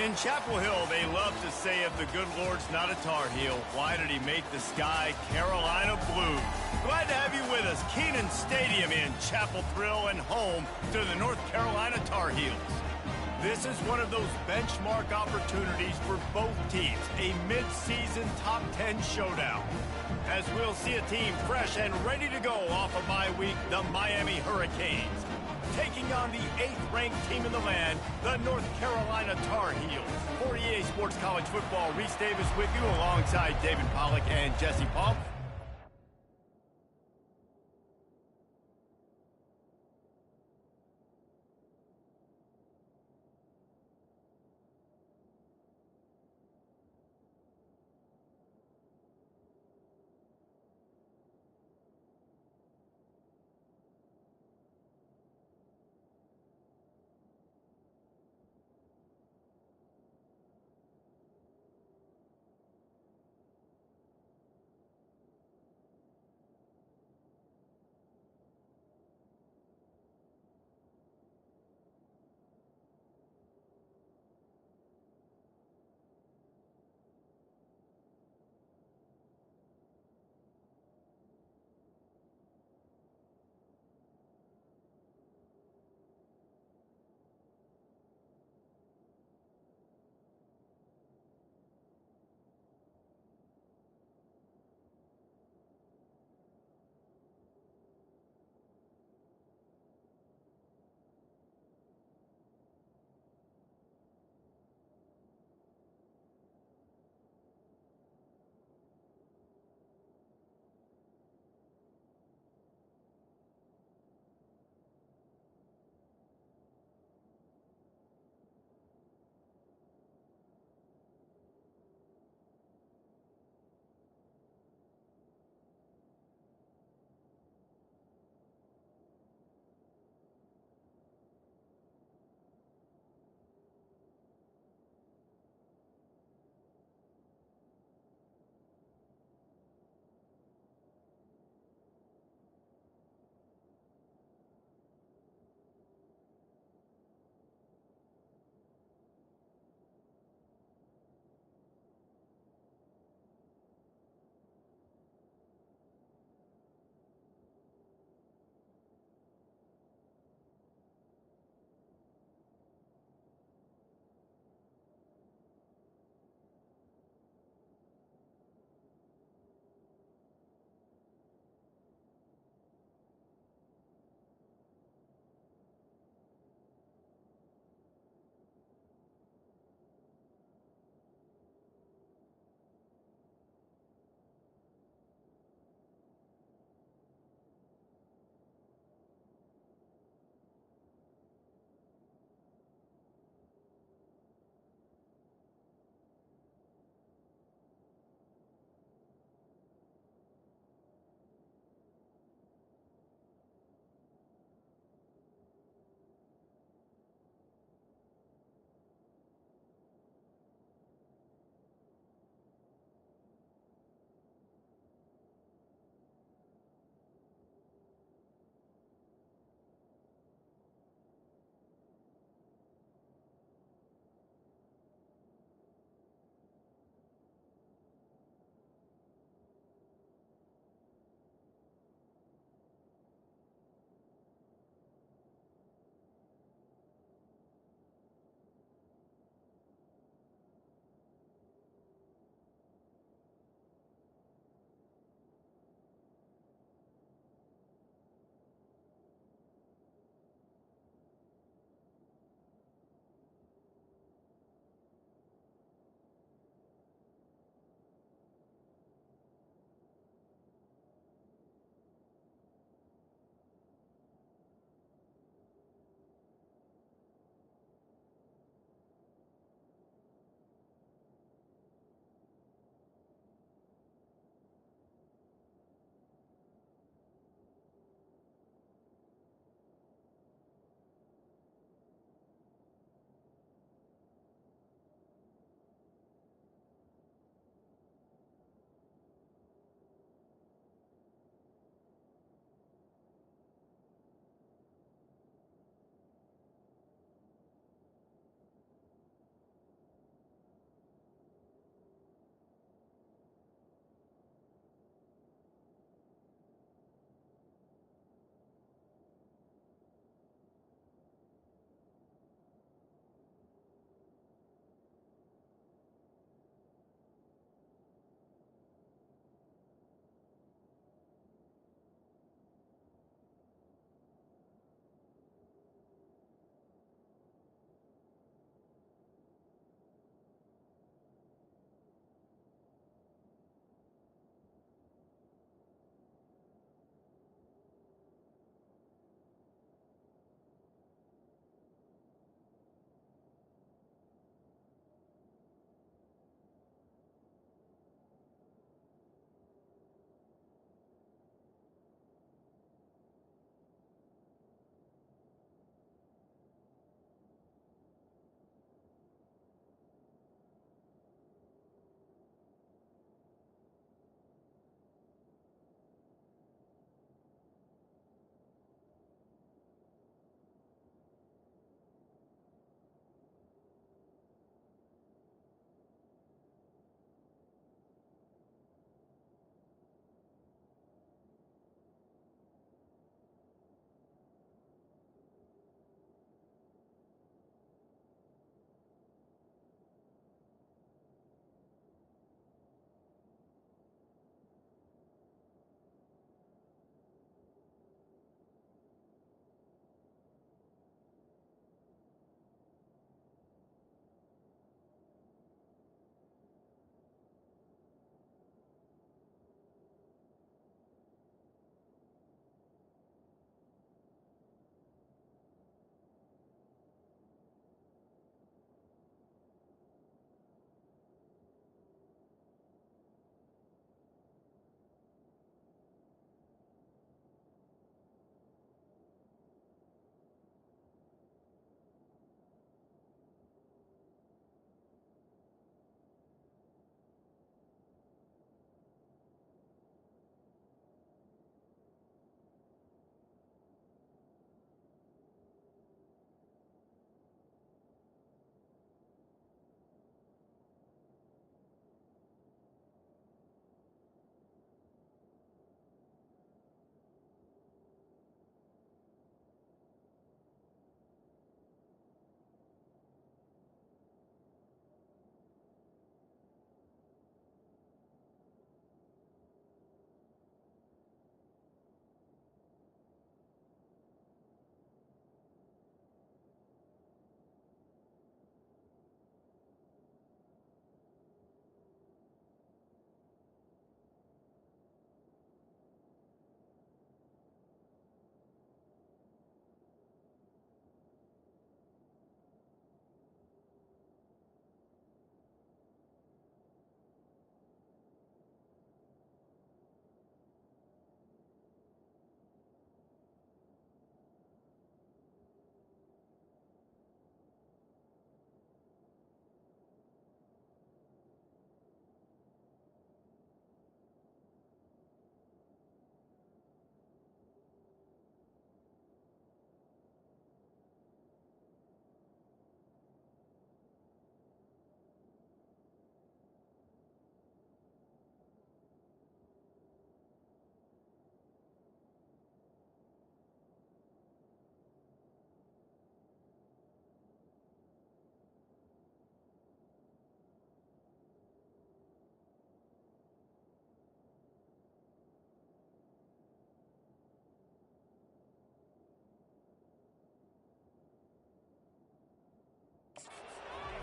In Chapel Hill, they love to say if the good Lord's not a Tar Heel, why did he make the sky Carolina blue? Glad to have you with us. Kenan Stadium in Chapel Thrill and home to the North Carolina Tar Heels. This is one of those benchmark opportunities for both teams, a mid-season top 10 showdown. As we'll see a team fresh and ready to go off a bye week, the Miami Hurricanes, taking on the 8th-ranked team in the land, the North Carolina Tar Heels. For EA Sports College Football, Reese Davis with you alongside David Pollack and Jesse Paul.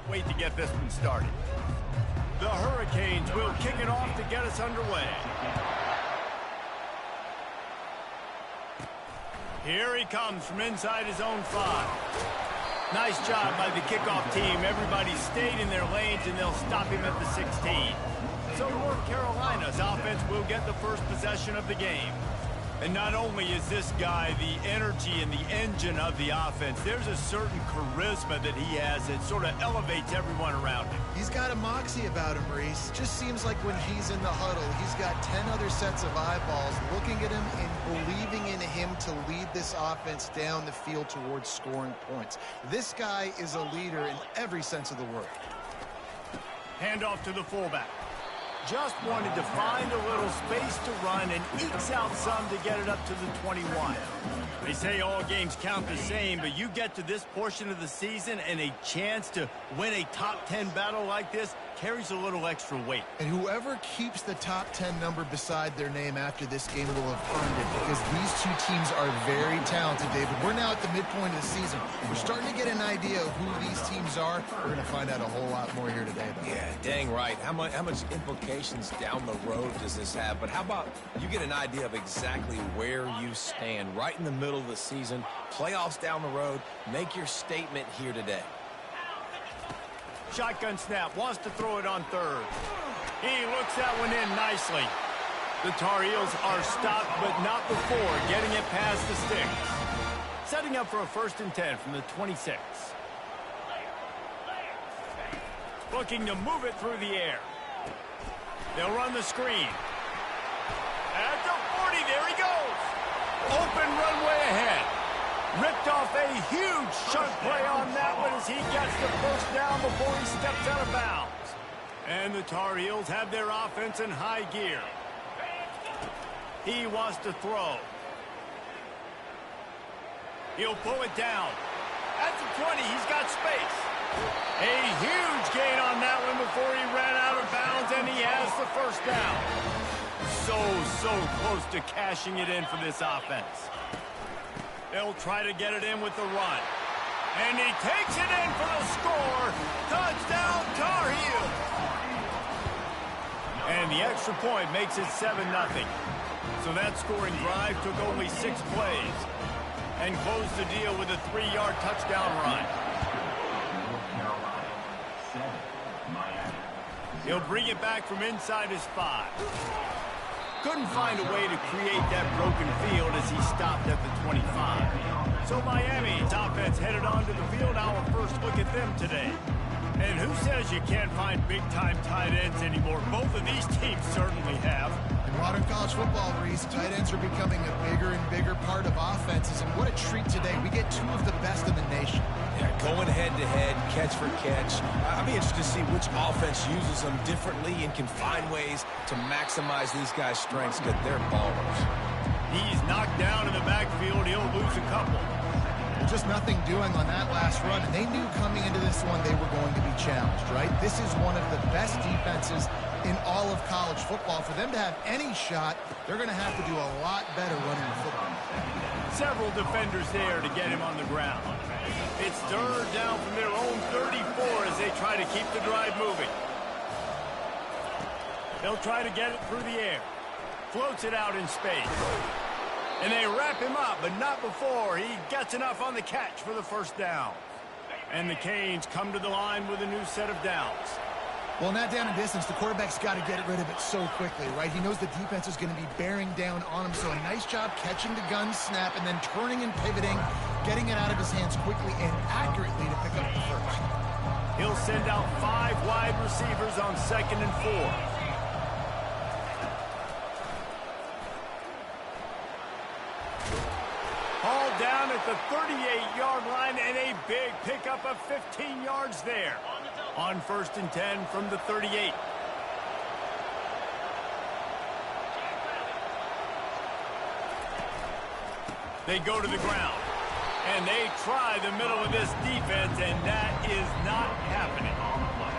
wait to get this one started. The Hurricanes will kick it off to get us underway. Here he comes from inside his own 5. Nice job by the kickoff team. Everybody stayed in their lanes, and they'll stop him at the 16. So North Carolina's offense will get the first possession of the game. And not only is this guy the energy and the engine of the offense, there's a certain charisma that he has that sort of elevates everyone around him. He's got a moxie about him, Reese. Just seems like when he's in the huddle, he's got 10 other sets of eyeballs looking at him and believing in him to lead this offense down the field towards scoring points. This guy is a leader in every sense of the word. Handoff to the fullback. Just wanted to find a little space to run and ekes out some to get it up to the 21. They say all games count the same, but you get to this portion of the season and a chance to win a top 10 battle like this carries a little extra weight. And whoever keeps the top 10 number beside their name after this game will have earned it, because these two teams are very talented, David. We're now at the midpoint of the season. We're starting to get an idea of who these teams are. We're going to find out a whole lot more here today, though. Yeah, dang right. How much implications down the road does this have? But how about you get an idea of exactly where you stand right in the middle of the season, playoffs down the road, make your statement here today. Shotgun snap, wants to throw it on third. He looks that one in nicely. The Tar Heels are stopped, but not before getting it past the sticks. Setting up for a 1st and 10 from the 26. Looking to move it through the air. They'll run the screen. At the 40, there he goes. Open runway ahead. Ripped off a huge chunk play on that one as he gets the first down before he steps out of bounds. And the Tar Heels have their offense in high gear. He wants to throw. He'll pull it down. At the 20, he's got space. A huge gain on that one before he ran out of bounds, and he has the first down. So close to cashing it in for this offense. They'll try to get it in with the run. And he takes it in for the score. Touchdown, Tar Heels. And the extra point makes it 7-0. So that scoring drive took only 6 plays and closed the deal with a 3-yard touchdown run. He'll bring it back from inside his 5. Couldn't find a way to create that broken field as he stopped at the 25. So Miami's offense headed onto the field. Our first look at them today. And who says you can't find big-time tight ends anymore? Both of these teams certainly have. In modern college football, Reese, tight ends are becoming a bigger and bigger part of offenses. And what a treat today. We get 2 of the best in the nation. Yeah, going head-to-head, catch for catch. I'll be interested to see which offense uses them differently and can find ways to maximize these guys' strengths because they're ballers. He's knocked down in the backfield. He'll lose a couple. Just nothing doing on that last run, and they knew coming into this one they were going to be challenged, right? This is one of the best defenses in all of college football. For them to have any shot, they're going to have to do a lot better running the football. Several defenders there to get him on the ground. It's 3rd down from their own 34 as they try to keep the drive moving. They'll try to get it through the air. Floats it out in space. And they wrap him up, but not before he gets enough on the catch for the first down. And the Canes come to the line with a new set of downs. Well, in that down and distance, the quarterback's got to get rid of it so quickly, right? He knows the defense is going to be bearing down on him, so a nice job catching the gun snap and then turning and pivoting, getting it out of his hands quickly and accurately to pick up the first. He'll send out 5 wide receivers on 2nd and 4. Hauled down at the 38-yard line, and a big pickup of 15 yards there. On 1st and 10 from the 38. They go to the ground, and they try the middle of this defense, and that is not happening.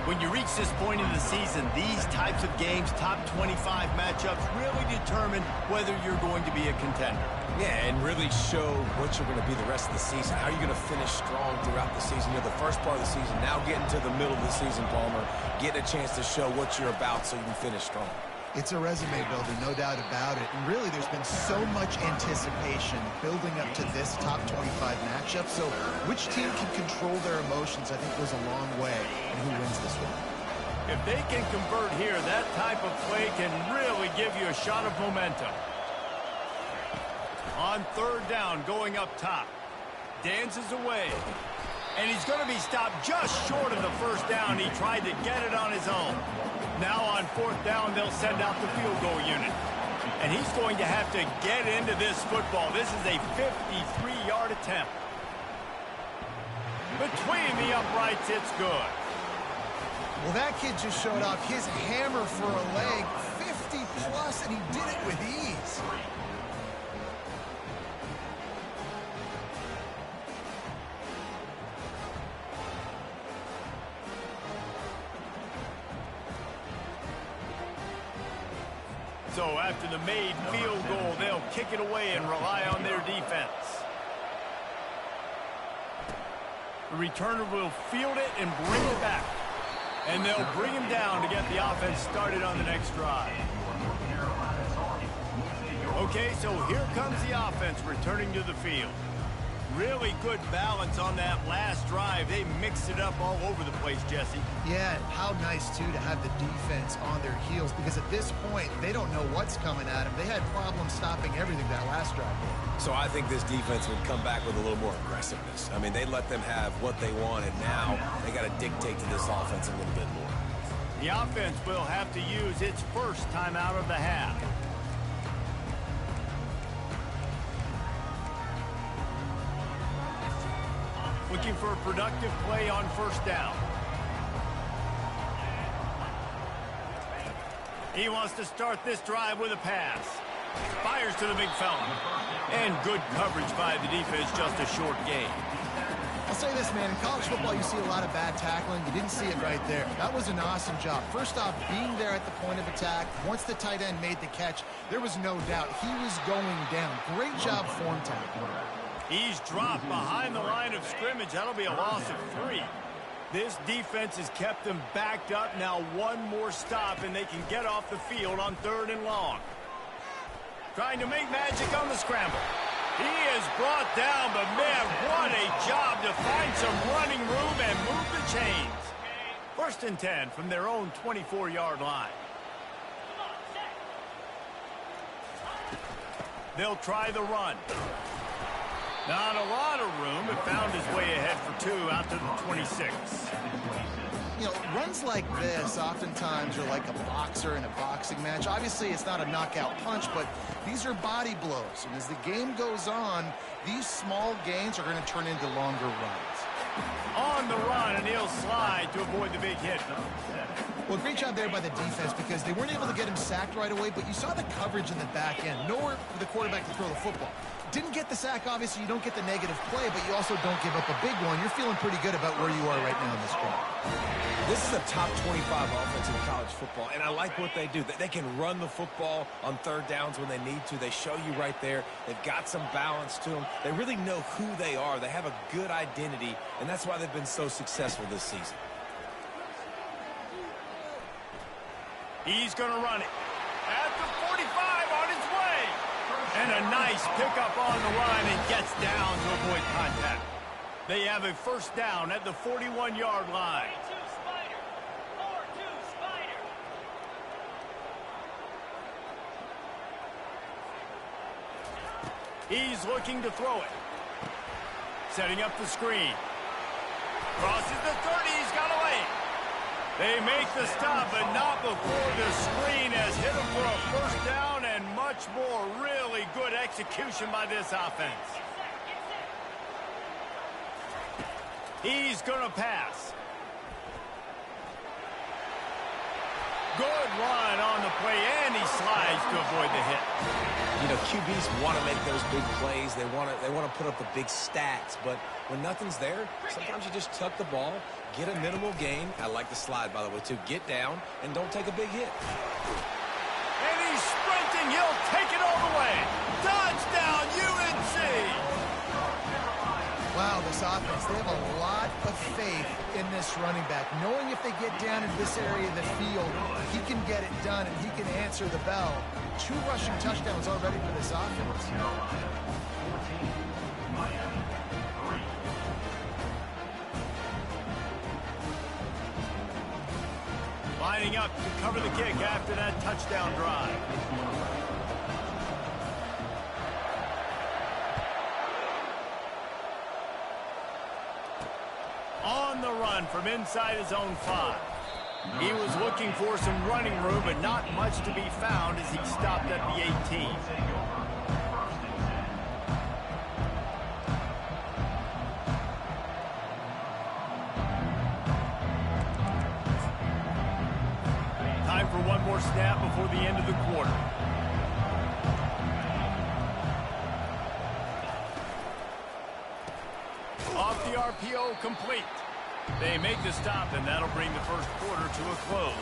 When you reach this point in the season, these types of games, top 25 matchups, really determine whether you're going to be a contender. Yeah, and really show what you're going to be the rest of the season. How are you going to finish strong throughout the season? You're the first part of the season, now getting to the middle of the season, Palmer. Getting a chance to show what you're about so you can finish strong. It's a resume builder, no doubt about it. And really, there's been so much anticipation building up to this top 25 matchup. So which team can control their emotions, I think, goes a long way in who wins this one. If they can convert here, that type of play can really give you a shot of momentum. On third down, going up top. Dances away. And he's going to be stopped just short of the first down. He tried to get it on his own. Now on fourth down, they'll send out the field goal unit. And he's going to have to get into this football. This is a 53-yard attempt. Between the uprights, it's good. Well, that kid just showed off his hammer for a leg, 50-plus, and he did it with ease. So after the made field goal, they'll kick it away and rely on their defense. The returner will field it and bring it back. And they'll bring him down to get the offense started on the next drive. Okay, so here comes the offense returning to the field. Really good balance on that last drive. They mixed it up all over the place, Jesse. Yeah, how nice, too, to have the defense on their heels, because at this point, they don't know what's coming at them. They had problems stopping everything that last drive. So I think this defense would come back with a little more aggressiveness. I mean, they let them have what they wanted. Now they got to dictate to this offense a little bit more. The offense will have to use its first timeout of the half. Looking for a productive play on first down. He wants to start this drive with a pass. Fires to the big fella. And good coverage by the defense, just a short gain. I'll say this, man. In college football, you see a lot of bad tackling. You didn't see it right there. That was an awesome job. First off, being there at the point of attack. Once the tight end made the catch, there was no doubt he was going down. Great job form tackling. He's dropped behind the line of scrimmage. That'll be a loss of 3. This defense has kept them backed up. Now one more stop, and they can get off the field on third and long. Trying to make magic on the scramble. He is brought down, but man, what a job to find some running room and move the chains. First and 10 from their own 24-yard line. They'll try the run. Not a lot of room, but found his way ahead for 2 out to the 26. You know, runs like this oftentimes are like a boxer in a boxing match. Obviously, it's not a knockout punch, but these are body blows. And as the game goes on, these small gains are going to turn into longer runs. On the run, and he'll slide to avoid the big hit. Well, great job there by the defense because they weren't able to get him sacked right away, but you saw the coverage in the back end. Nowhere for the quarterback to throw the football. Didn't get the sack, obviously. You don't get the negative play, but you also don't give up a big one. You're feeling pretty good about where you are right now in this game. This is a top 25 offense in college football, and I like what they do. They can run the football on third downs when they need to. They show you right there. They've got some balance to them. They really know who they are. They have a good identity, and that's why they've been so successful this season. He's going to run it. At the 45 on his way. And a nice pickup on the run and gets down to avoid contact. They have a first down at the 41-yard line. He's looking to throw it. Setting up the screen. Crosses the 30. He's got away. They make the stop, but not before the screen has hit him for a first down and much more. Really good execution by this offense. He's going to pass. Good run on the play, and he slides to avoid the hit. You know, QBs want to make those big plays. They want to put up the big stats. But when nothing's there, sometimes you just tuck the ball, get a minimal gain. I like the slide, by the way, too. Get down and don't take a big hit. And he's sprinting. He'll take it all the way. Touchdown, UNC! Wow, this offense, they have a lot of faith in this running back, knowing if they get down into this area of the field, he can get it done and he can answer the bell. 2 rushing touchdowns already for this offense. Lining up to cover the kick after that touchdown drive. On the run from inside his own 5. He was looking for some running room, but not much to be found as he stopped at the 18. Time for one more snap before the end of the quarter. Off the RPO, complete. They make the stop, and that'll bring the first quarter to a close.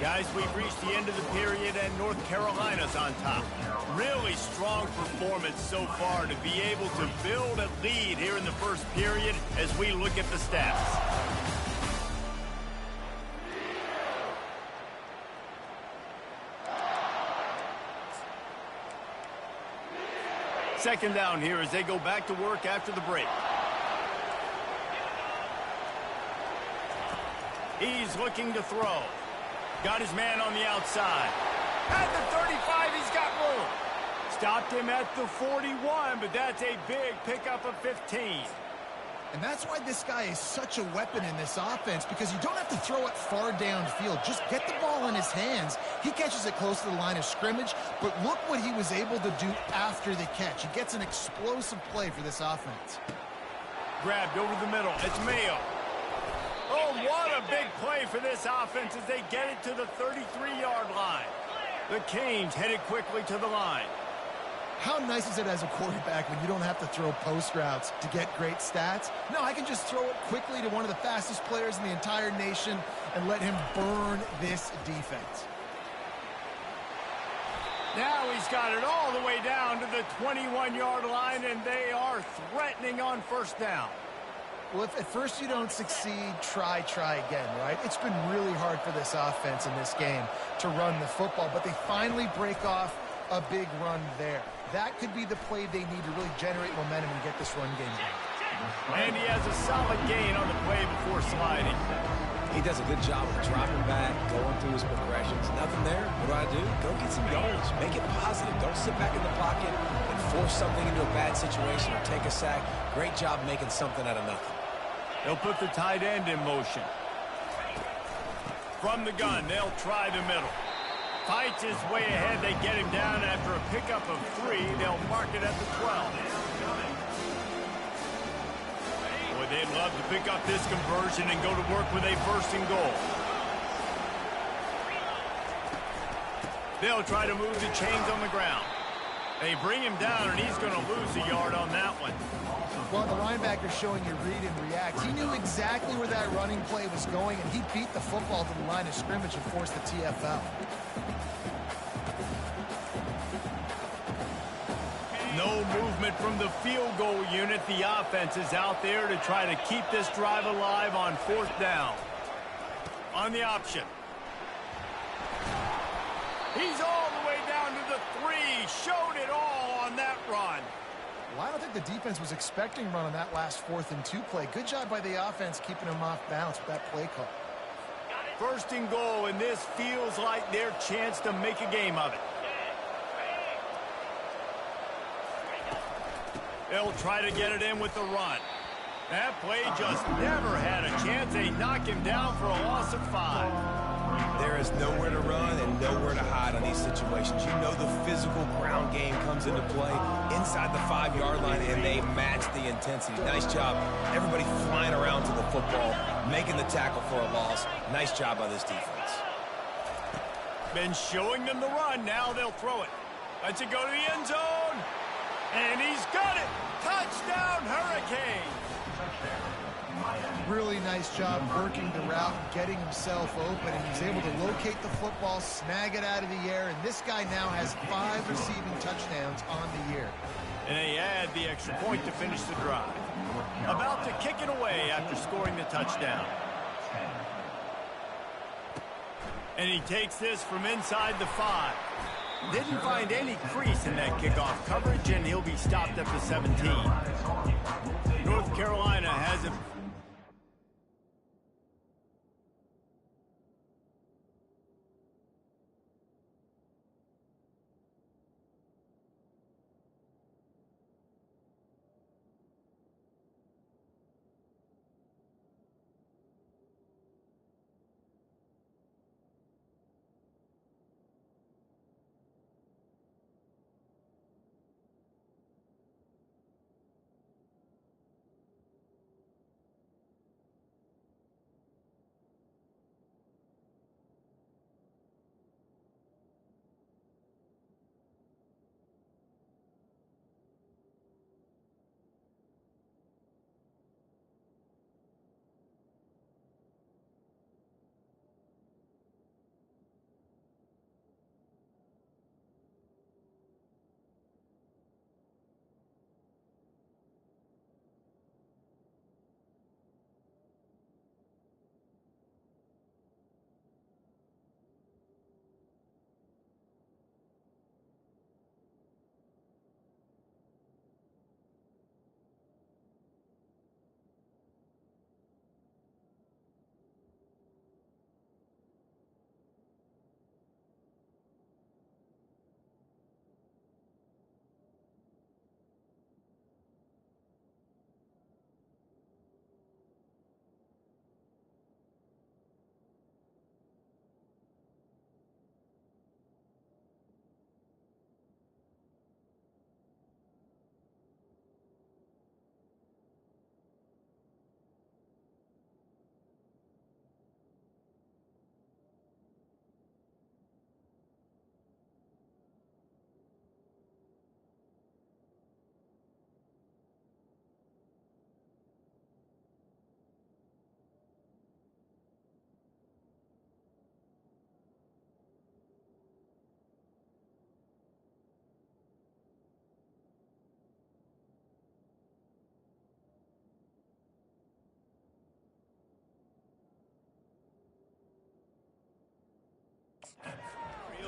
Guys, we've reached the end of the period, and North Carolina's on top. Really strong performance so far to be able to build a lead here in the first period as we look at the stats. Second down here as they go back to work after the break. He's looking to throw. Got his man on the outside. At the 35, he's got room. Stopped him at the 41, but that's a big pickup of 15. And that's why this guy is such a weapon in this offense, because you don't have to throw it far downfield. Just get the ball in his hands. He catches it close to the line of scrimmage, but look what he was able to do after the catch. He gets an explosive play for this offense. Grabbed over the middle. It's Mayo. Oh, what a big play for this offense as they get it to the 33-yard line. The Canes headed quickly to the line. How nice is it as a quarterback when you don't have to throw post routes to get great stats? No, I can just throw it quickly to one of the fastest players in the entire nation and let him burn this defense. Now he's got it all the way down to the 21-yard line, and they are threatening on first down. Well, if at first you don't succeed, try again, right? It's been really hard for this offense in this game to run the football, but they finally break off a big run there. That could be the play they need to really generate momentum and get this run game going. And he has a solid gain on the play before sliding. He does a good job of dropping back, going through his progressions. Nothing there. What do? Go get some yards. Make it positive. Don't sit back in the pocket and force something into a bad situation or take a sack. Great job making something out of nothing. They'll put the tight end in motion. From the gun, they'll try the middle. Fights his way ahead. They get him down after a pickup of 3. They'll mark it at the 12. Boy, they'd love to pick up this conversion and go to work with a 1st and goal. They'll try to move the chains on the ground. They bring him down, and he's going to lose a yard on that one. Well, the linebacker's showing you read and react. He knew exactly where that running play was going, and he beat the football to the line of scrimmage and forced the TFL. No movement from the field goal unit. The offense is out there to try to keep this drive alive on 4th down. On the option. He's all the way down to the 3. Showed it all on that run. Well, I don't think the defense was expecting run on that last 4th and 2 play. Good job by the offense keeping him off balance with that play call. 1st and goal, and this feels like their chance to make a game of it. They'll try to get it in with the run. That play just never had a chance. They knock him down for a loss of 5. There is nowhere to run and nowhere to hide on these situations. You know the physical ground game comes into play inside the 5-yard line, and they match the intensity. Nice job. Everybody flying around to the football, making the tackle for a loss. Nice job by this defense. Been showing them the run. Now they'll throw it. Lets it go to the end zone. And he's got it. Touchdown, Hurricanes. Really nice job working the route, getting himself open, and he's able to locate the football, snag it out of the air, and this guy now has 5 receiving touchdowns on the year. And they add the extra point to finish the drive. About to kick it away after scoring the touchdown. And he takes this from inside the 5. Didn't find any crease in that kickoff coverage, and he'll be stopped at the 17. North Carolina has it.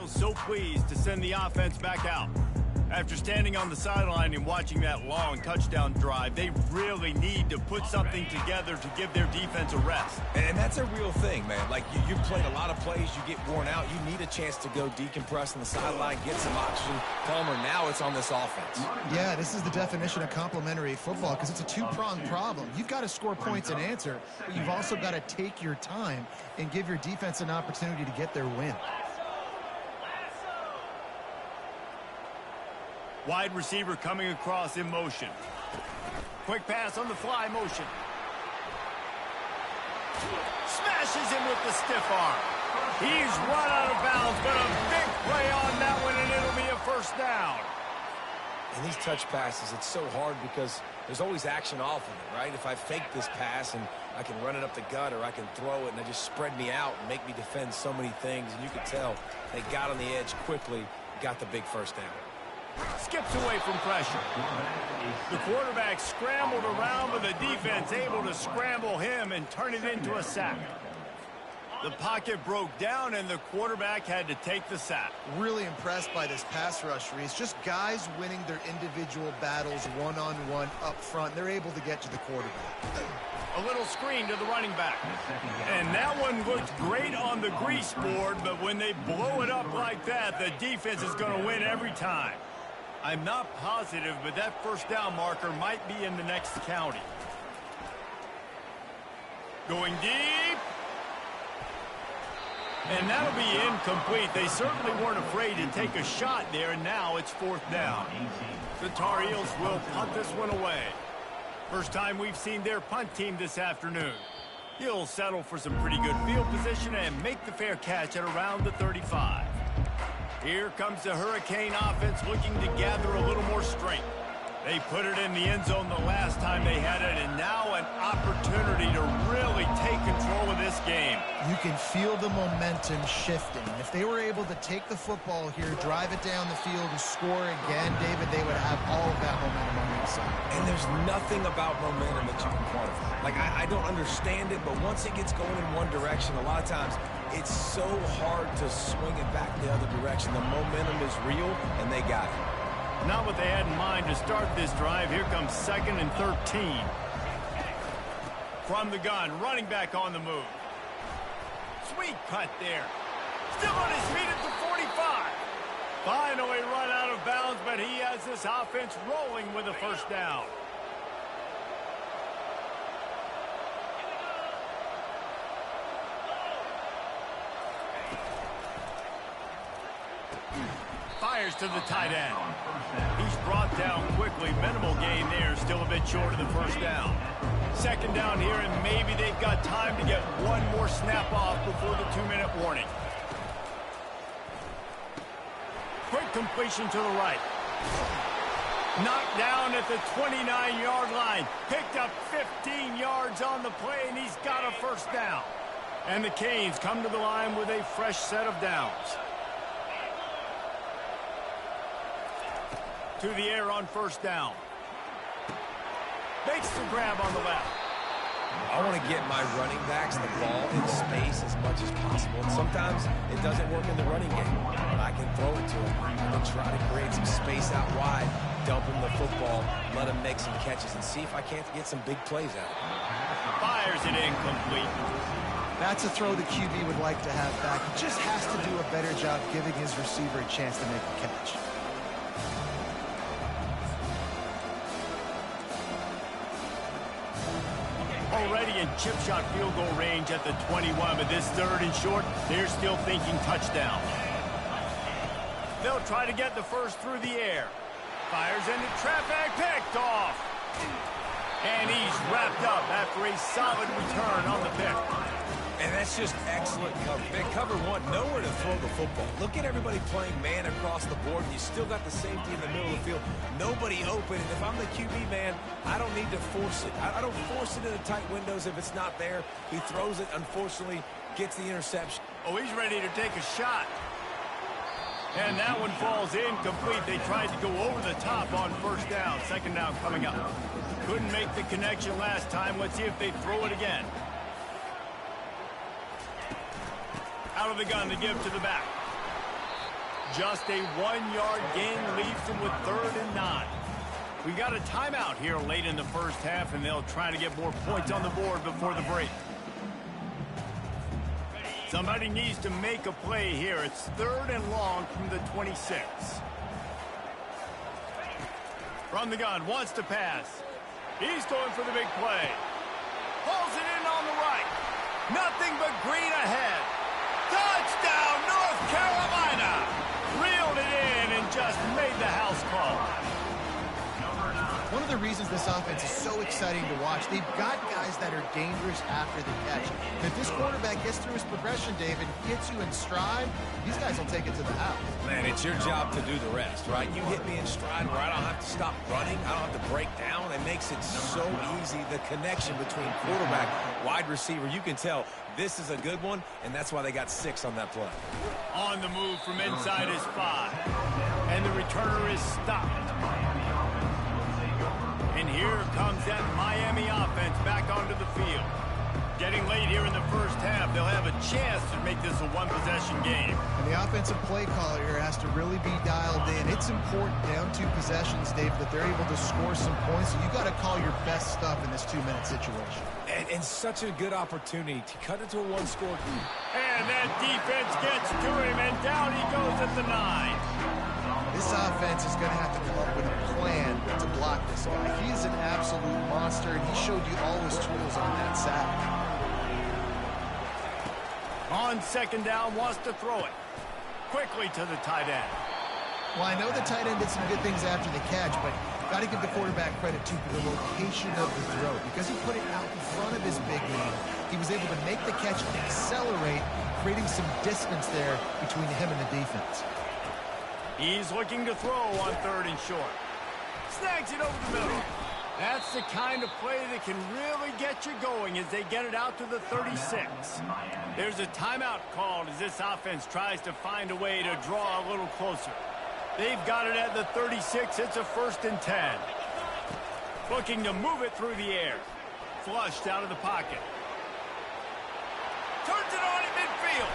So pleased to send the offense back out. After standing on the sideline and watching that long touchdown drive, they really need to put something together to give their defense a rest. And that's a real thing, man. Like, you've played a lot of plays, you get worn out, you need a chance to go decompress on the sideline, get some oxygen. Palmer, now it's on this offense. Yeah, this is the definition of complementary football because it's a two-pronged problem. You've got to score points and answer, but you've also got to take your time and give your defense an opportunity to get their win. Wide receiver coming across in motion. Quick pass on the fly motion. Smashes him with the stiff arm. He's run out of bounds, but a big play on that one, and it'll be a first down. And these touch passes, it's so hard because there's always action off of it, right? If I fake this pass and I can run it up the gut or I can throw it and they just spread me out and make me defend so many things, and you can tell they got on the edge quickly, got the big first down. Skips away from pressure. The quarterback scrambled around, but the defense able to scramble him and turn it into a sack. The pocket broke down, and the quarterback had to take the sack. Really impressed by this pass rush, Reese. Just guys winning their individual battles one-on-one up front. They're able to get to the quarterback. A little screen to the running back. And that one looked great on the grease board, but when they blow it up like that, the defense is going to win every time. I'm not positive, but that first down marker might be in the next county. Going deep. And that'll be incomplete. They certainly weren't afraid to take a shot there, and now it's fourth down. The Tar Heels will punt this one away. First time we've seen their punt team this afternoon. He'll settle for some pretty good field position and make the fair catch at around the 35. Here comes the Hurricane offense looking to gather a little more strength. They put it in the end zone the last time they had it, and now an opportunity to really take control of this game. You can feel the momentum shifting. If they were able to take the football here, drive it down the field, and score again, David, they would have all of that momentum on their side. And there's nothing about momentum that you can quantify. Like, I don't understand it, but once it gets going in one direction, a lot of times it's so hard to swing it back the other direction. The momentum is real, and they got it. Not what they had in mind to start this drive. Here comes 2nd and 13. From the gun, running back on the move. Sweet cut there. Still on his feet at the 45. Finally run out of bounds, but he has this offense rolling with a first down. Fires to the tight end. He's brought down quickly. Minimal gain there. Still a bit short of the first down. 2nd down here, and maybe they've got time to get one more snap off before the 2-minute warning. Quick completion to the right. Knocked down at the 29-yard line. Picked up 15 yards on the play, and he's got a first down. And the Canes come to the line with a fresh set of downs. To the air on first down. Makes the grab on the left. I want to get my running backs the ball in space as much as possible. And sometimes it doesn't work in the running game. But I can throw it to them and try to create some space out wide, dump him the football, let him make some catches, and see if I can't get some big plays out of him. Fires it incomplete. That's a throw the QB would like to have back. He just has to do a better job giving his receiver a chance to make a catch. Already in chip shot field goal range at the 21, but this 3rd and short, they're still thinking touchdown. They'll try to get the first through the air. Fires into traffic, picked off. And he's wrapped up after a solid return on the pick. And that's just excellent cover. They cover one, nowhere to throw the football. Look at everybody playing man across the board, and you still got the safety in the middle of the field. Nobody open, and if I'm the QB, man, I don't need to force it. I don't force it into tight windows if it's not there. He throws it, unfortunately, gets the interception. Oh, he's ready to take a shot. And that one falls incomplete. They tried to go over the top on first down. 2nd down coming up. Couldn't make the connection last time. Let's see if they throw it again. Out of the gun to give to the back. Just a 1-yard gain leaves them with 3rd and 9. We got a timeout here late in the first half, and they'll try to get more points on the board before the break. Somebody needs to make a play here. It's 3rd and long from the 26. From the gun, wants to pass. He's going for the big play. Pulls it in on the right. Nothing but green ahead. Touchdown, North Carolina! Reeled it in and just made the house call. One of the reasons this offense is so exciting to watch, they've got guys that are dangerous after the catch. And if this quarterback gets through his progression, David, hits you in stride, these guys will take it to the house. Man, it's your job to do the rest, right? You hit me in stride where I don't have to stop running. I don't have to break down. It makes it so easy. The connection between quarterback, wide receiver, you can tell this is a good one, and that's why they got 6 on that play. On the move from inside his 5. And the returner is stopped. And here comes that Miami offense back onto the field. Getting late here in the first half, they'll have a chance to make this a one-possession game. And the offensive play caller here has to really be dialed in. It's important down 2 possessions, Dave, that they're able to score some points. So you got to call your best stuff in this 2-minute situation. And such a good opportunity to cut it to a 1-score lead. And that defense gets to him, and down he goes at the 9. This offense is going to have to come up with a plan to block this guy. He is an absolute monster, and he showed you all his tools on that sack. On 2nd down, wants to throw it. Quickly to the tight end. Well, I know the tight end did some good things after the catch, but Got to give the quarterback credit to the location of the throw. Because he put it out in front of his big man, he was able to make the catch and accelerate, creating some distance there between him and the defense. He's looking to throw on 3rd and short. Snags it over the middle. That's the kind of play that can really get you going as they get it out to the 36. There's a timeout called as this offense tries to find a way to draw a little closer. They've got it at the 36. It's a 1st and 10. Looking to move it through the air. Flushed out of the pocket. Turns it on in midfield.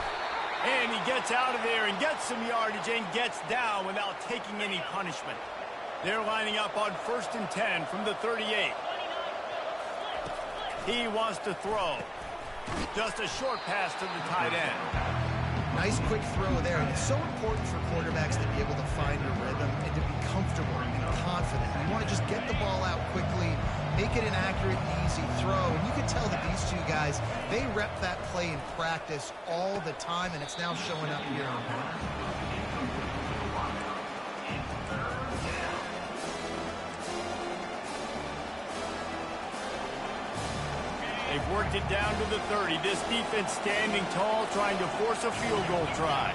And he gets out of there and gets some yardage and gets down without taking any punishment. They're lining up on 1st and 10 from the 38. He wants to throw. Just a short pass to the tight end. Nice quick throw there. And it's so important for quarterbacks to be able to find a rhythm and to be comfortable and confident. You want to just get the ball out quickly, make it an accurate and easy throw. And you can tell that these two guys, they rep that play in practice all the time, and it's now showing up here on paper. They've worked it down to the 30. This defense standing tall, trying to force a field goal try.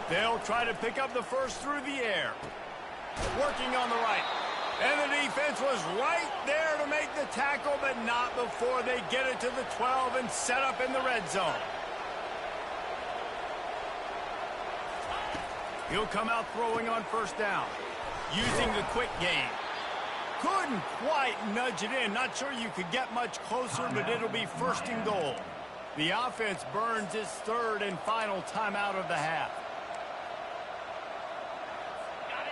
They'll try to pick up the first through the air. Working on the right. And the defense was right there to make the tackle, but not before they get it to the 12 and set up in the red zone. He'll come out throwing on 1st down, using the quick game. Couldn't quite nudge it in. Not sure you could get much closer, but it'll be 1st and goal. The offense burns its 3rd and final timeout of the half.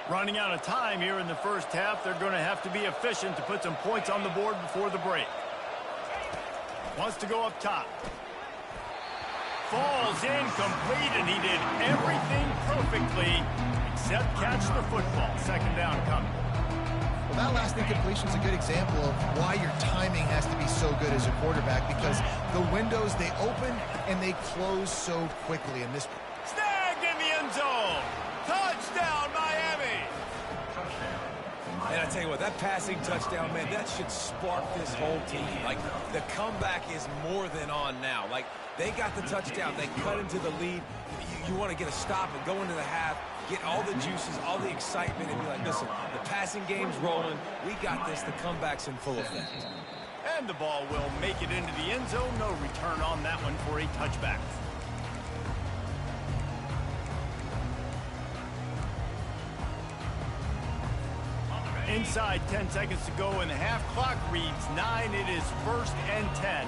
Running out of time here in the 1st half, they're going to have to be efficient to put some points on the board before the break. Wants to go up top. Falls incomplete, and he did everything perfectly except catch the football. 2nd down coming. Well, that last incompletion is a good example of why your timing has to be so good as a quarterback, because the windows, they open and they close so quickly. And this snagged in the end zone. Touchdown, Miami. And I tell you what, that passing touchdown, man, that should spark this whole team. Like, the comeback is more than on now. Like, they got the touchdown. They cut into the lead. You want to get a stop and go into the half, get all the juices, all the excitement, and be like, listen, the passing game's rolling. We got this. The comeback's in full effect. And the ball will make it into the end zone. No return on that one for a touchback. Inside 10 seconds to go in the half. Clock reads 9. It is 1st and 10.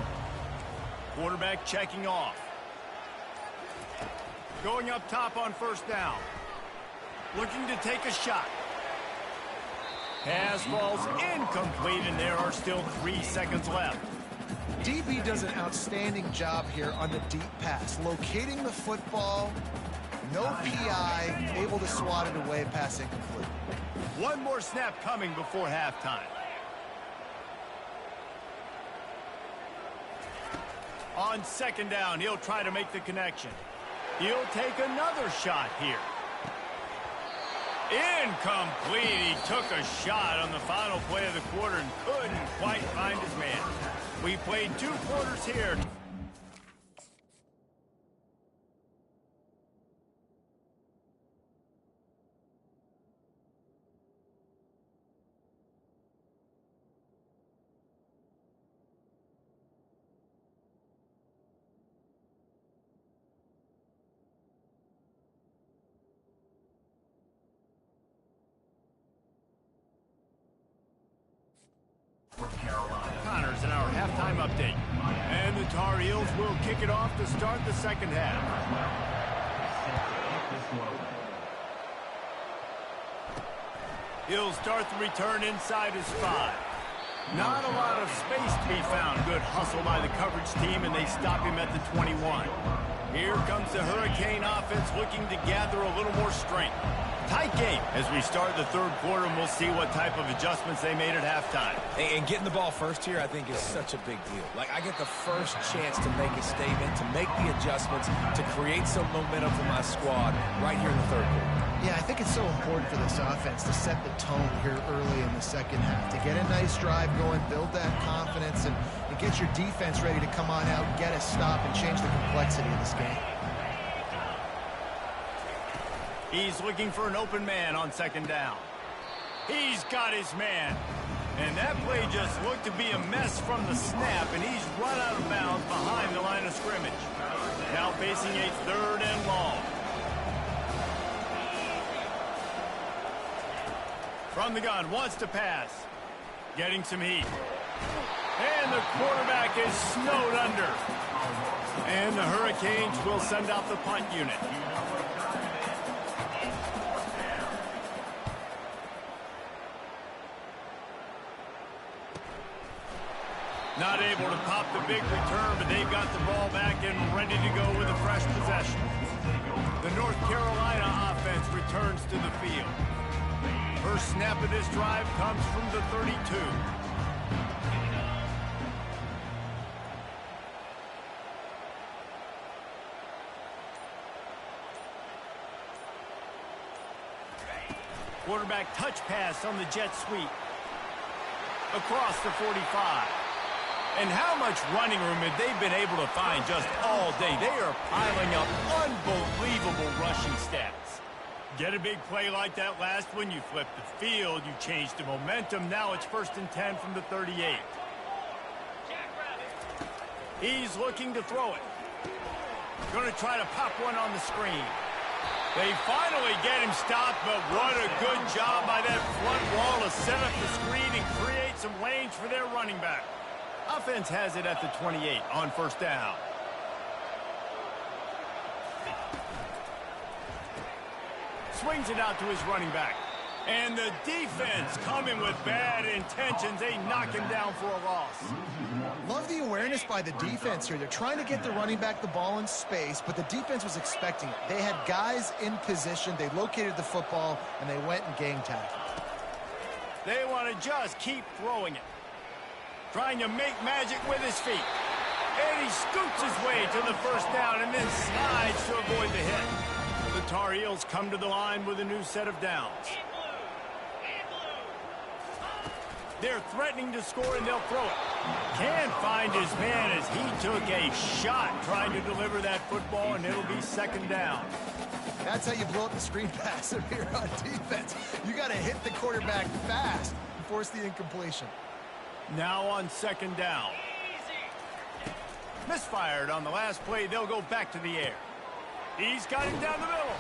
Quarterback checking off. Going up top on 1st down. Looking to take a shot. Pass falls incomplete, and there are still 3 seconds left. DB does an outstanding job here on the deep pass. Locating the football, no PI, able to swat it away, pass incomplete. One more snap coming before halftime. On 2nd down, he'll try to make the connection. He'll take another shot here. Incomplete. He took a shot on the final play of the quarter and couldn't quite find his man. We played 2 quarters here. Connors in our halftime update. And the Tar Heels will kick it off to start the 2nd half. He'll start the return inside his 5. Not a lot of space to be found. Good hustle by the coverage team, and they stop him at the 21. Here comes the Hurricane offense looking to gather a little more strength. Tight game as we start the third quarter, and we'll see what type of adjustments they made at halftime. And getting the ball first here, I think, is such a big deal. Like, I get the first chance to make a statement, to make the adjustments, to create some momentum for my squad right here in the third quarter. Yeah, I think it's so important for this offense to set the tone here early in the second half, to get a nice drive going, build that confidence, and get your defense ready to come on out, get a stop, and change the complexity of this game. He's looking for an open man on second down. He's got his man. And that play just looked to be a mess from the snap, and he's run out of bounds behind the line of scrimmage. Now facing a third and long. From the gun, wants to pass. Getting some heat. And the quarterback is snowed under. And the Hurricanes will send out the punt unit. Not able to pop the big return, but they've got the ball back and ready to go with a fresh possession. The North Carolina offense returns to the field. First snap of this drive comes from the 32. Quarterback touch pass on the jet sweep. Across the 45. And how much running room have they been able to find just all day? They are piling up unbelievable rushing stats. Get a big play like that last one, you flip the field, you change the momentum. Now it's 1st and 10 from the 38. He's looking to throw it. Going to try to pop one on the screen. They finally get him stopped, but what a good job by that front wall to set up the screen and create some lanes for their running back. Offense has it at the 28 on first down. Swings it out to his running back. And the defense coming with bad intentions. They knock him down for a loss. Love the awareness by the defense here. They're trying to get the running back the ball in space, but the defense was expecting it. They had guys in position. They located the football, and they went and gang tackled. They want to just keep throwing it. Trying to make magic with his feet. And he scoots his way to the first down and then slides to avoid the hit. The Tar Heels come to the line with a new set of downs. They're threatening to score, and they'll throw it. Can't find his man as he took a shot trying to deliver that football, and it'll be 2nd down. That's how you blow up the screen pass up here on defense. You got to hit the quarterback fast and force the incompletion. Now on 2nd down. Misfired on the last play. They'll go back to the air. He's got him down the middle.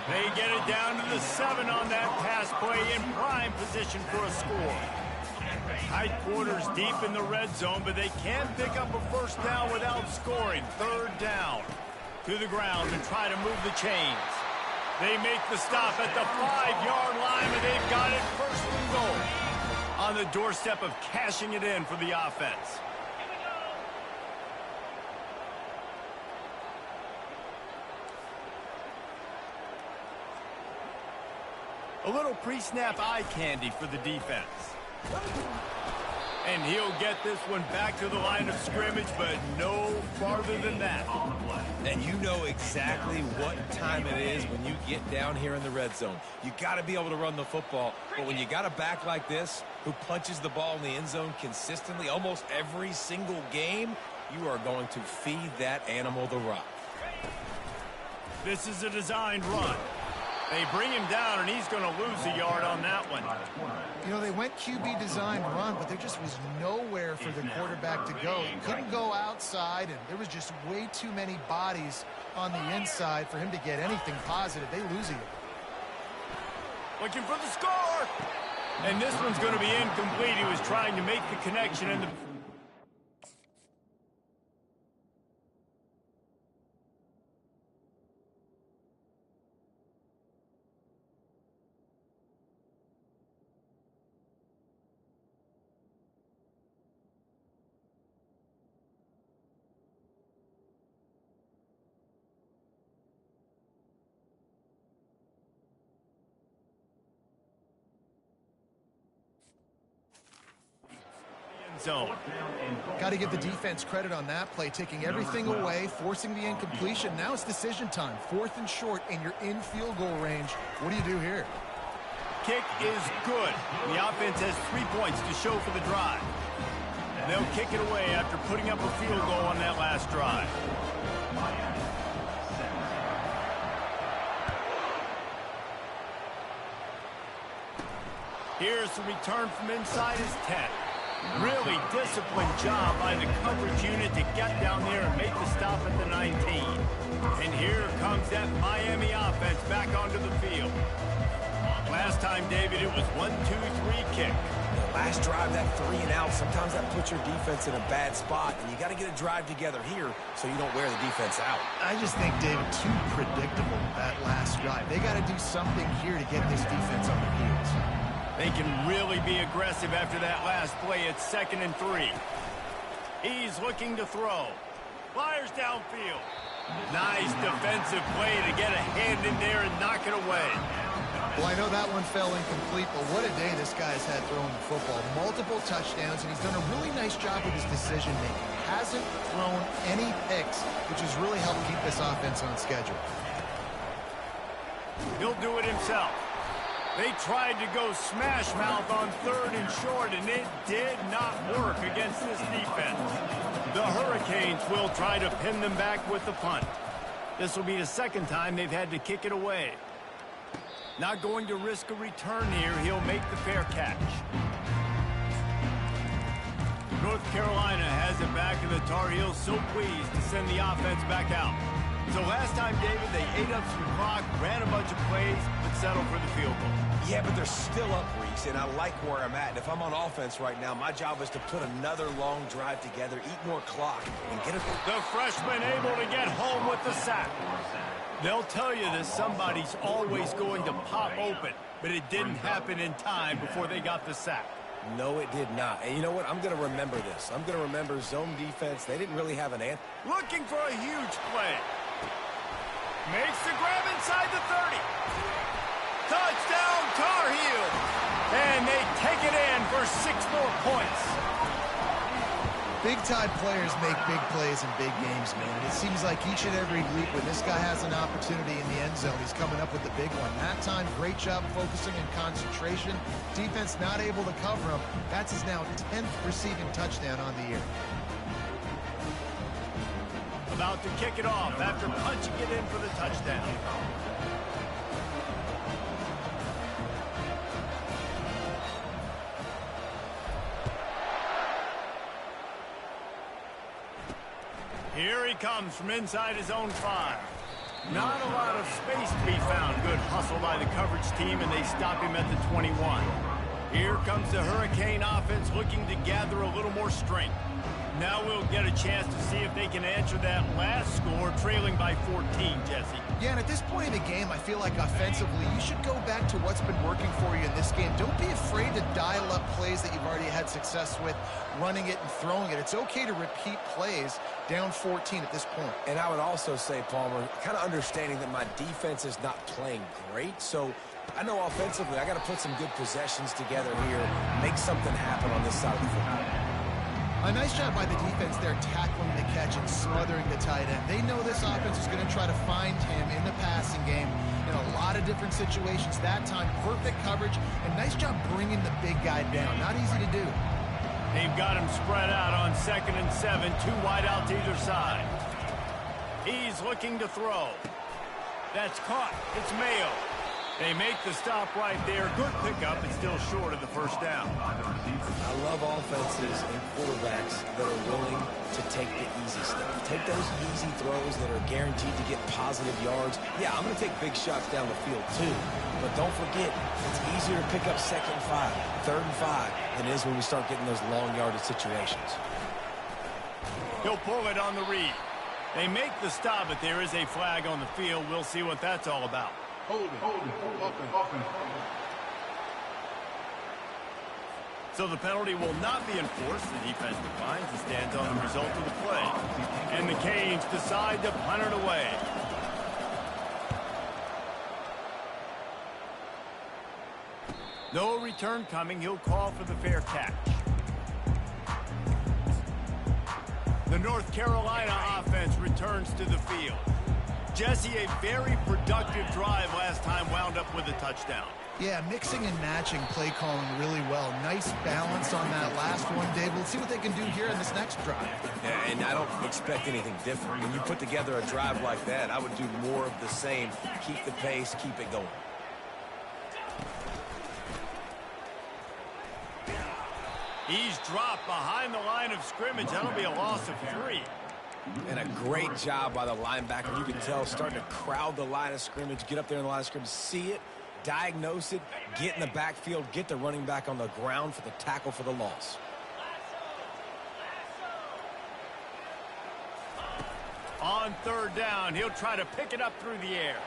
They get it down to the 7 on that pass play in prime position for a score. Tight quarters deep in the red zone, but they can't pick up a first down without scoring. 3rd down. To the ground and try to move the chains. They make the stop at the 5-yard line, and they've got it 1st and goal. On the doorstep of cashing it in for the offense. A little pre-snap eye candy for the defense. And he'll get this one back to the line of scrimmage, but no farther than that. And you know exactly what time it is when you get down here in the red zone. You got to be able to run the football, but when you got a back like this who punches the ball in the end zone consistently almost every single game, you are going to feed that animal the rock. This is a designed run. They bring him down, and he's going to lose a yard on that one. You know, they went QB designed run, but there just was nowhere for the quarterback to go. He couldn't go outside, and there was just way too many bodies on the inside for him to get anything positive. They lose a yard. Looking for the score. And this one's going to be incomplete. He was trying to make the connection, and the zone. Got to give the defense credit on that play, taking everything away, forcing the incompletion. Now it's decision time. 4th and short, and you're in field goal range. What do you do here? Kick is good. The offense has 3 points to show for the drive. They'll kick it away after putting up a field goal on that last drive. Here's the return from inside his 10. Really disciplined job by the coverage unit to get down there and make the stop at the 19. And here comes that Miami offense back onto the field. Last time, David, it was 1-2-3 kick. The last drive, that 3 and out, sometimes that puts your defense in a bad spot, and you got to get a drive together here so you don't wear the defense out. I just think, David, too predictable that last drive. They got to do something here to get this defense on their heels. They can really be aggressive after that last play. It's 2nd and 3. He's looking to throw. Fires downfield. Nice defensive play to get a hand in there and knock it away. Well, I know that one fell incomplete, but what a day this guy's had throwing the football. Multiple touchdowns, and he's done a really nice job with his decision-making. Hasn't thrown any picks, which has really helped keep this offense on schedule. He'll do it himself. They tried to go smash mouth on 3rd and short, and it did not work against this defense. The Hurricanes will try to pin them back with the punt. This will be the 2nd time they've had to kick it away. Not going to risk a return here. He'll make the fair catch. North Carolina has it back, and the Tar Heels so pleased to send the offense back out. So last time, David, they ate up some clock, ran a bunch of plays, but settled for the field goal. Yeah, but they're still up, Reese, and I like where I'm at. And if I'm on offense right now, my job is to put another long drive together, eat more clock, and get it. The freshman able to get home with the sack. They'll tell you that somebody's always going to pop open, but it didn't happen in time before they got the sack. No, it did not. And you know what? I'm going to remember this. I'm going to remember zone defense. They didn't really have an answer. Looking for a huge play. Makes the grab inside the 30. Touchdown, Tar Heels. And they take it in for 6 more points. Big-time players make big plays in big games, man. And it seems like each and every week when this guy has an opportunity in the end zone, he's coming up with the big one. That time, great job focusing and concentration. Defense not able to cover him. That's his now 10th receiving touchdown on the year. About to kick it off after punching it in for the touchdown. Here he comes from inside his own 5. Not a lot of space to be found. Good hustle by the coverage team, and they stop him at the 21. Here comes the Hurricane offense looking to gather a little more strength. Now we'll get a chance to see if they can answer that last score, trailing by 14, Jesse. Yeah, and at this point in the game, I feel like offensively, you should go back to what's been working for you in this game. Don't be afraid to dial up plays that you've already had success with, running it and throwing it. It's okay to repeat plays down 14 at this point. And I would also say, Palmer, kind of understanding that my defense is not playing great, so I know offensively I got to put some good possessions together here, make something happen on this side of the football. A nice job by the defense there tackling the catch and smothering the tight end. They know this offense is going to try to find him in the passing game in a lot of different situations. That time, perfect coverage, and nice job bringing the big guy down. Not easy to do. They've got him spread out on 2nd and 7, 2 wide out to either side. He's looking to throw. That's caught. It's Mayo. They make the stop right there. Good pickup. It's still short of the first down. I love offenses and quarterbacks that are willing to take the easy stuff. Take those easy throws that are guaranteed to get positive yards. Yeah, I'm going to take big shots down the field too. But don't forget, it's easier to pick up 2nd and 5, 3rd and 5 than it is when we start getting those long yardage situations. He'll pull it on the read. They make the stop, but there is a flag on the field. We'll see what that's all about. So the penalty will not be enforced. The defense declines and stands on the result of the play. And the Canes decide to punt it away. No return coming. He'll call for the fair catch. North Carolina offense returns to the field. Jesse, a very productive drive last time wound up with a touchdown. Yeah, mixing and matching play calling really well. Nice balance on that last one, Dave. We'll see what they can do here in this next drive. Yeah, and I don't expect anything different. When you put together a drive like that, I would do more of the same. Keep the pace, keep it going. He's dropped behind the line of scrimmage. That'll be a loss of 3. And a great job by the linebacker. You can tell starting to crowd the line of scrimmage, get up there in the line of scrimmage, see it, diagnose it, get in the backfield, get the running back on the ground for the tackle for the loss. On 3rd down, he'll try to pick it up through the air.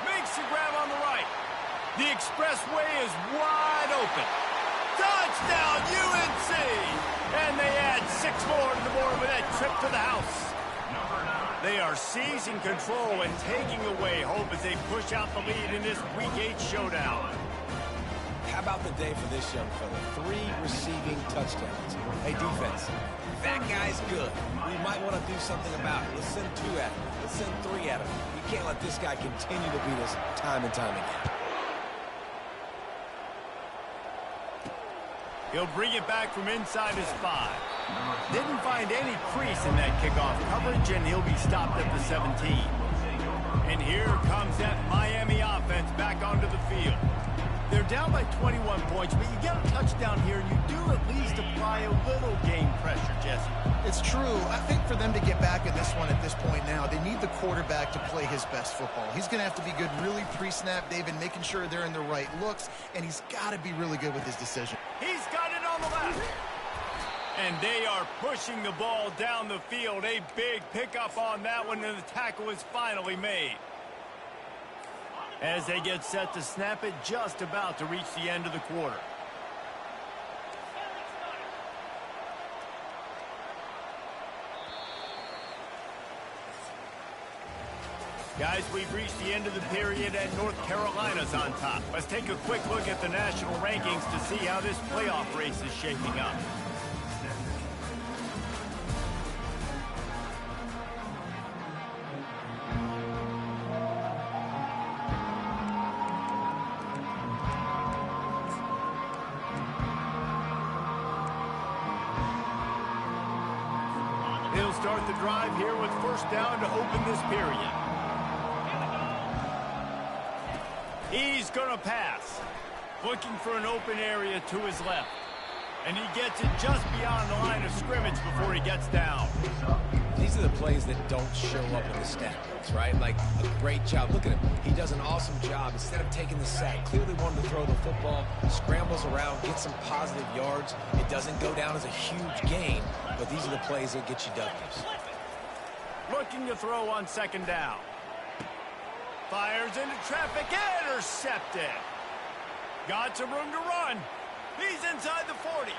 Makes the grab on the right. The expressway is wide open. Touchdown, UNC! And they add 6 more to the board with that trip to the house. They are seizing control and taking away hope as they push out the lead in this Week 8 showdown. How about the day for this young fella? 3 receiving touchdowns. Hey, defense, that guy's good. We might want to do something about it. Let's send 2 at him. Let's send 3 at him. You can't let this guy continue to beat us time and time again. He'll bring it back from inside his 5. Didn't find any crease in that kickoff coverage, and he'll be stopped at the 17. And here comes that Miami offense back onto the field. They're down by 21 points, but you get a touchdown here, and you do at least apply a little game pressure, Jesse. It's true. I think for them to get back in this one at this point now, they need the quarterback to play his best football. He's going to have to be good really pre-snap, David, making sure they're in the right looks, and he's got to be really good with his decision. He's got it on the left. And they are pushing the ball down the field. A big pickup on that one, and the tackle is finally made. As they get set to snap it, just about to reach the end of the quarter. Guys, we've reached the end of the period, and North Carolina's on top. Let's take a quick look at the national rankings to see how this playoff race is shaping up. He'll start the drive here with 1st down to open this period. He's going to pass. Looking for an open area to his left. And he gets it just beyond the line of scrimmage before he gets down. These are the plays that don't show up in the stat books, right? Like a great job. Look at him. He does an awesome job. Instead of taking the sack, clearly wanted to throw the football, scrambles around, gets some positive yards. It doesn't go down as a huge gain, but these are the plays that get you W's. Looking to throw on 2nd down. Fires into traffic, intercepted. Got some room to run. He's inside the 40.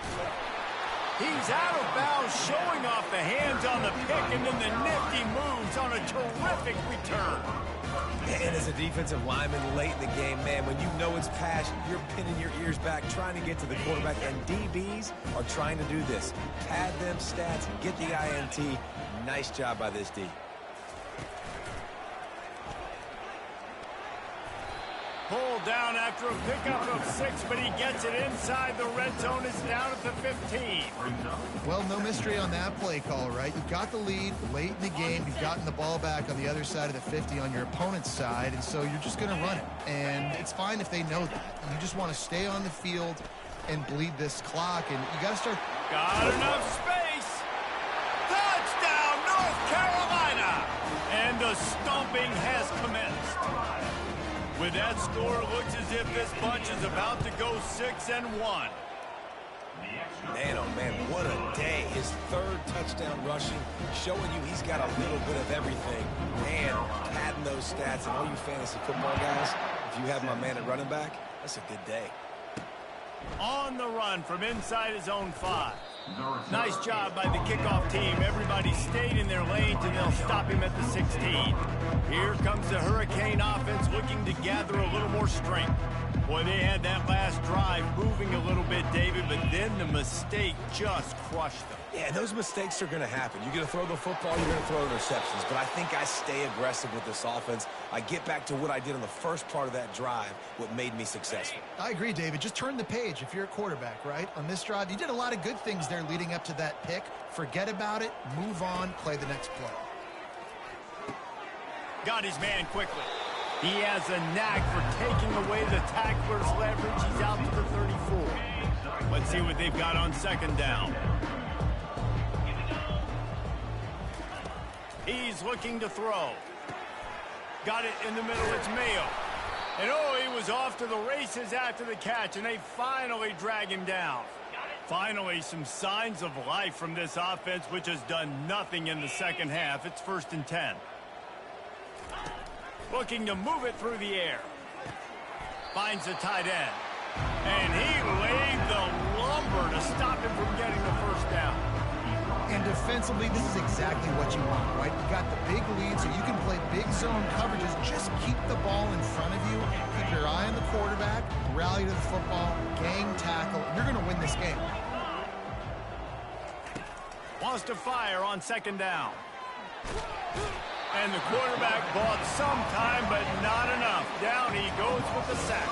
He's out of bounds, showing off the hands on the pick, and then the nifty moves on a terrific return. And as a defensive lineman late in the game, man, when you know it's pass, you're pinning your ears back, trying to get to the quarterback, and DBs are trying to do this. Pad them stats, get the INT. Nice job by this D. Pulled down after a pickup of 6, but he gets it inside the red zone. It's down at the 15. Well, no mystery on that play call, right? You've got the lead late in the game. You've gotten the ball back on the other side of the 50 on your opponent's side, and so you're just going to run it. And it's fine if they know that. You just want to stay on the field and bleed this clock, and you got to start. Got enough space. Touchdown, North Carolina. And the stomping has commenced. With that score, it looks as if this bunch is about to go 6-1. Man, oh man, what a day. His 3rd touchdown rushing, showing you he's got a little bit of everything. Man, padding those stats, and all you fantasy football guys, if you have my man at running back, that's a good day. On the run from inside his own 5. Nice job by the kickoff team. Everybody stayed in their lanes, and they'll stop him at the 16. Here comes the Hurricane offense looking to gather a little more strength. Boy, they had that last drive moving a little bit, David, but then the mistake just crushed them. Yeah, those mistakes are going to happen. You're going to throw the football, you're going to throw interceptions. But I think I stay aggressive with this offense. I get back to what I did on the first part of that drive, what made me successful. I agree, David. Just turn the page if you're a quarterback, right? On this drive, you did a lot of good things there leading up to that pick. Forget about it, move on, play the next play. Got his man quickly. He has a knack for taking away the tackler's leverage. He's out to the 34. Let's see what they've got on second down. He's looking to throw. Got it in the middle. It's Mayo. And oh, he was off to the races after the catch, and they finally drag him down. Finally, some signs of life from this offense, which has done nothing in the second half. It's 1st and 10. Looking to move it through the air. Finds the tight end. And he laid the lumber to stop him from getting the first down. And defensively, this is exactly what you want, right? You got the big lead, so you can play big zone coverages. Just keep the ball in front of you. Keep your eye on the quarterback. Rally to the football. Gang tackle. You're going to win this game. Wants to fire on second down. And the quarterback bought some time, but not enough. Down he goes with the sack.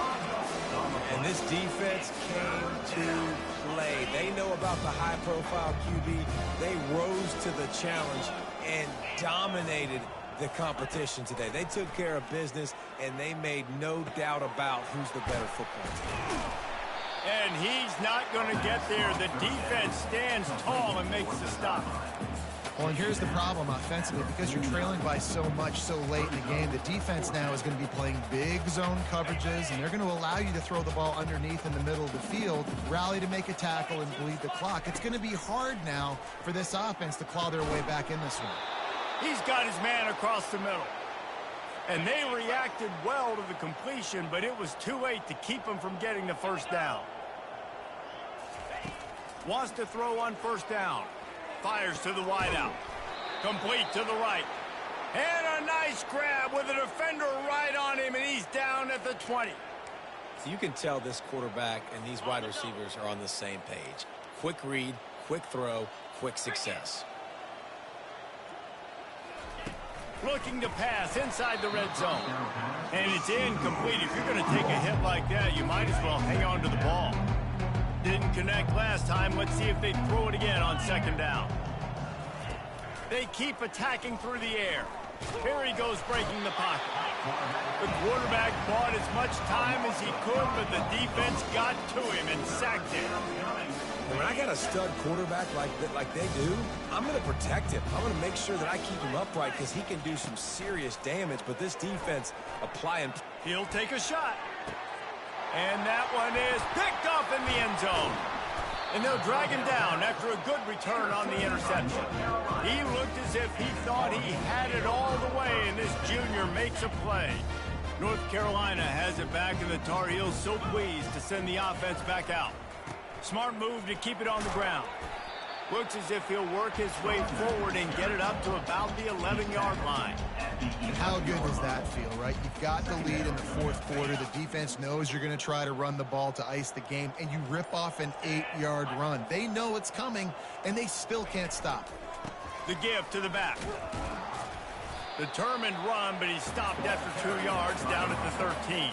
And this defense came to play. They know about the high-profile QB. They rose to the challenge and dominated the competition today. They took care of business, and they made no doubt about who's the better football team. And he's not going to get there. The defense stands tall and makes the stop. Well, and here's the problem offensively. Because you're trailing by so much so late in the game, the defense now is going to be playing big zone coverages, and they're going to allow you to throw the ball underneath in the middle of the field, rally to make a tackle, and bleed the clock. It's going to be hard now for this offense to claw their way back in this one. He's got his man across the middle. And they reacted well to the completion, but it was too late to keep him from getting the first down. Wants to throw on first down. Fires to the wideout. Complete to the right. And a nice grab with a defender right on him, and he's down at the 20. So you can tell this quarterback and these wide receivers are on the same page. Quick read, quick throw, quick success. Looking to pass inside the red zone. And it's incomplete. If you're going to take a hit like that, you might as well hang on to the ball. Didn't connect last time. Let's see if they throw it again on second down. They keep attacking through the air. Here he goes breaking the pocket. The quarterback bought as much time as he could, but the defense got to him and sacked him. When I got a stud quarterback like they do, I'm going to protect him. I'm going to make sure that I keep him upright because he can do some serious damage, but this defense applying. He'll take a shot. And that one is picked off in the end zone. And they'll drag him down after a good return on the interception. He looked as if he thought he had it all the way, and this junior makes a play. North Carolina has it back, and the Tar Heels so pleased to send the offense back out. Smart move to keep it on the ground. Looks as if he'll work his way forward and get it up to about the 11-yard line. And how good does that feel, right? You've got the lead in the fourth quarter. The defense knows you're going to try to run the ball to ice the game, and you rip off an 8-yard run. They know it's coming, and they still can't stop. The give to the back. Determined run, but he stopped after 2 yards down at the 13.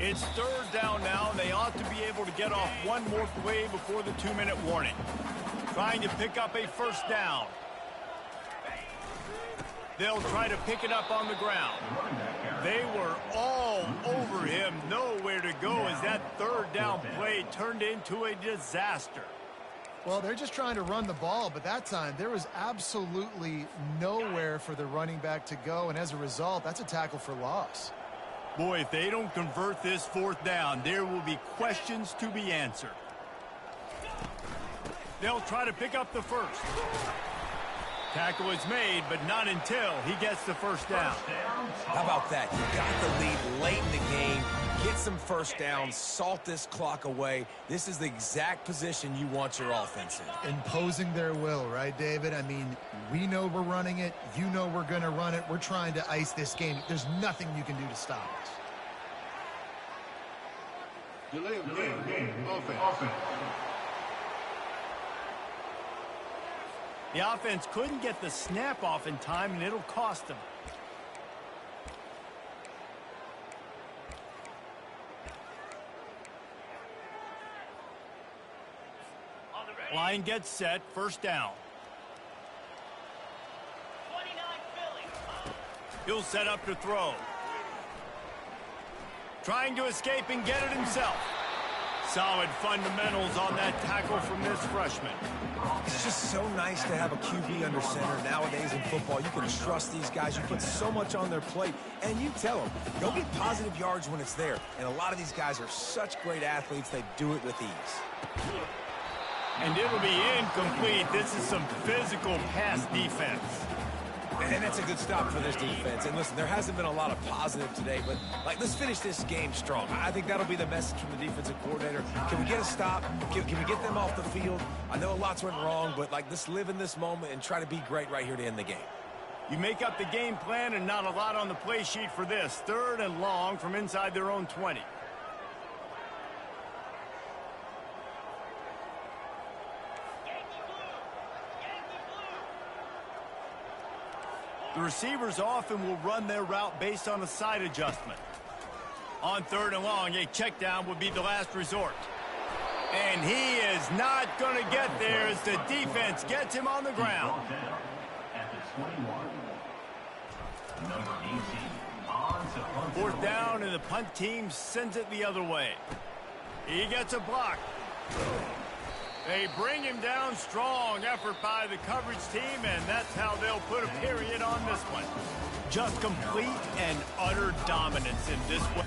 It's third down now, and they ought to be able to get off one more play before the 2-minute warning. Trying to pick up a first down. They'll try to pick it up on the ground. They were all over him, nowhere to go as that third down play turned into a disaster. Well, they're just trying to run the ball, but that time there was absolutely nowhere for the running back to go, and as a result, that's a tackle for loss. Boy, if they don't convert this fourth down, there will be questions to be answered. They'll try to pick up the first. Tackle is made, but not until he gets the first down. How about that? You got the lead late in the game. Get some first downs, salt this clock away. This is the exact position you want your offense in. Imposing their will, right, David? I mean, we know we're running it. You know we're going to run it. We're trying to ice this game. There's nothing you can do to stop us. Delay of game. Offense. The offense couldn't get the snap off in time, and it'll cost them. Line gets set, first down. 29 Philly. He'll set up to throw. Trying to escape and get it himself. Solid fundamentals on that tackle from this freshman. It's just so nice to have a QB under center nowadays in football. You can trust these guys. You put so much on their plate, and you tell them, go get positive yards when it's there. And a lot of these guys are such great athletes, they do it with ease. And it'll be incomplete. This is some physical pass defense. And that's a good stop for this defense. And listen, there hasn't been a lot of positive today, but let's finish this game strong. I think that'll be the message from the defensive coordinator. Can we get a stop? Can we get them off the field? I know lots went wrong, but let's live in this moment and try to be great right here to end the game. You make up the game plan and not a lot on the play sheet for this. 3rd and long from inside their own 20. The receivers often will run their route based on a side adjustment. On 3rd and long, a check down would be the last resort. And he is not going to get there as the defense gets him on the ground. At the 21. Number 18. 4th down, and the punt team sends it the other way. He gets a block. They bring him down. Strong effort by the coverage team, and that's how they'll put a period on this one. Just complete and utter dominance in this one.